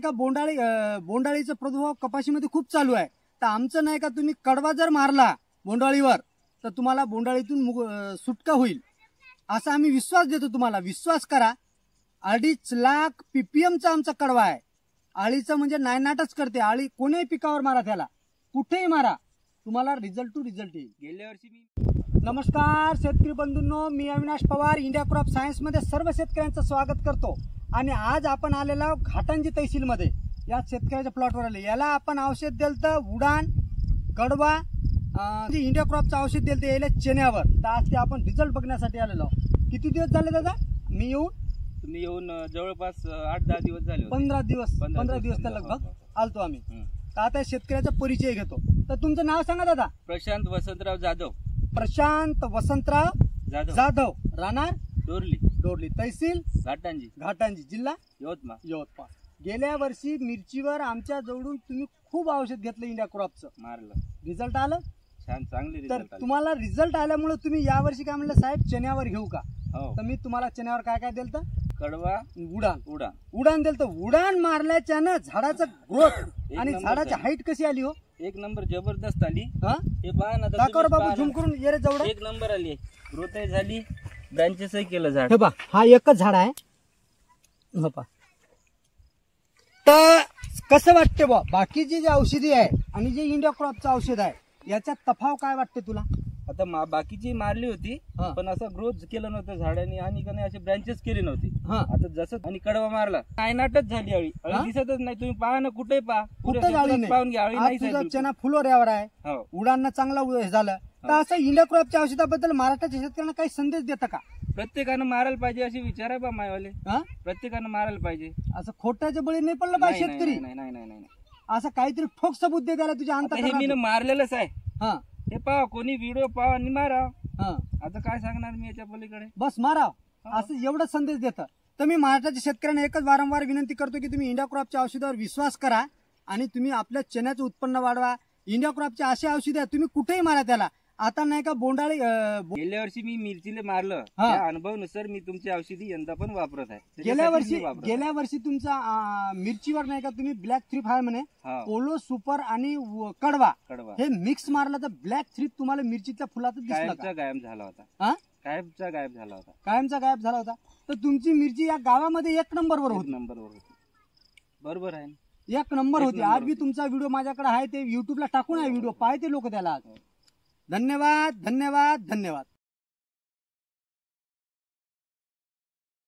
नाही का बोंडाळीचा प्रादुर्भाव कपाशीमध्ये खूप चालू आहे, तर आमचं नाही का तुम्ही कडवा जर मारला बोंडाळीवर तर तुम्हाला बोंडाळीतून सुटका होईल असा आम्ही विश्वास देतो तुम्हाला. विश्वास करा. 2.5 लाख PPMचा आमचा कडवा आहे. आळीचं म्हणजे नायनाटच करते. आळी कोणीही पिकावर मारा, त्याला कुठेही मारा, तुम्हाला रिझल्ट टू रिझल्ट येईल. गेल्या वर्षी मी नमस्कार शेतकरी बंधूंनो, मी Avinash Pawar India crop science मध्ये सर्व शेतकऱ्यांचं स्वागत करतो. आणि आज आपण आलेला घाटंजी तहसील मध्ये या शेतकऱ्याच्या प्लॉटवर आले. याला आपण औषध दिलतं उडान कडवा, इंडिया क्रॉपचं औषध दिलतं याला चण्यावर. तर आज ते आपण रिझल्ट बघण्यासाठी आलेलो. किती दिवस झाले दादा तुम्ही येऊन जवळपास 8-10 दिवस झाले. 15 दिवस तर लगभग आलतो आम्ही. तर आता शेतकऱ्याचा परिचय घेतो. तर तुमचं नाव सांगा दादा. प्रशांत वसंतराव जाधव. प्रशांत वसंतराव जाधव, राहणार डोरली, तहसील घाटंजी, जिल्हा यवतमाळ. गेल्या वर्षी मिरचीवर आमच्या जवळून तुम्ही खूप औषध घेतलं, इंडिया क्रॉपचं मारलं, रिझल्ट आलं छान, चांगले तर तुम्हाला रिझल्ट आल्यामुळे तुम्ही यावर्षी काय म्हणलं, साहेब चण्यावर घेऊ का? तर मी तुम्हाला चण्यावर काय काय दिलं, कडवा उडान दिलं. उडान मारल्याच्यानं झाडाचं ग्रोथ आणि झाडाची हाईट कशी आली हो? एक नंबर जबरदस्त आली. हे पहा ना दाखवर बाबू, झूम करून ये रे जवळ. एक नंबर आली, ग्रोथ झाली, ब्रांचेसही केलं झाड. हे पहा, हा एकच झाड आहे. हो पहा. तर कसं वाटते बा बाकीची जी औषधी आहे आणि जे इंडिया क्रॉपचं औषध आहे याच्यात तफाव काय वाटते तुला? आता बाकीची मारली होती पण असं ग्रोथ केलं नव्हतं झाडांनी आणि असे ब्रांचेस केले नव्हते. आता जसं आणि कडवा मारला नायनाटच झाली. अळी दिसतच नाही. तुम्ही पहा ना, कुठे पाहून घ्या, अळी नाही. चना फुलोर यावर आहे, उडान चांगला झालं. तर असं इंडिया क्रॉपच्या औषधाबद्दल महाराष्ट्राच्या शेतकऱ्यांना काही संदेश देता का? प्रत्येकानं मारायला पाहिजे अशी विचार आहे बा मायवाले. प्रत्येकानं मारायला पाहिजे. असं खोट्याच्या बळी नाही पडलं पाहिजे शेतकरी. नाही, असं काहीतरी ठोक सबूत दे त्याला तुझ्या अंत. हे मी मारलेलंच आहे. हे पहा, कोणी व्हिडिओ पहा आणि मारा. आता काय सांगणार मी याच्या पलीकडे, बस मारा असं एवढा संदेश देतं. तर मी महाराष्ट्राच्या शेतकऱ्यांना एकच वारंवार विनंती करतो की तुम्ही इंडिया क्रॉपच्या औषधावर विश्वास करा आणि तुम्ही आपल्या चण्याचं उत्पन्न वाढवा. इंडिया क्रॉपचे असे औषध आहे, तुम्ही कुठेही मारा त्याला. आता नाही का बोंडाळी गेल्या वर्षी मी मिरचीला मारलं, अनुभवानुसार मी तुमची औषधी यंदा पण वापरत आहे. गेल्या वर्षी तुमचा मिरचीवर नाही का तुम्ही ब्लॅक थ्रिप आहे म्हणे, पोलो सुपर आणि कडवा हे मिक्स मारलं तर ब्लॅक थ्रिप तुम्हाला मिरचीच्या फुलातच दिसला, गायब झाला होता. कायमचा गायब झाला होता. तर तुमची मिरची या गावामध्ये एक नंबरवर होती. बरोबर आहे, एक नंबर होती. आज बी तुमचा व्हिडिओ माझ्याकडे आहे, ते युट्यूबला टाकून आहे व्हिडिओ, पाहते लोक त्याला. धन्यवाद.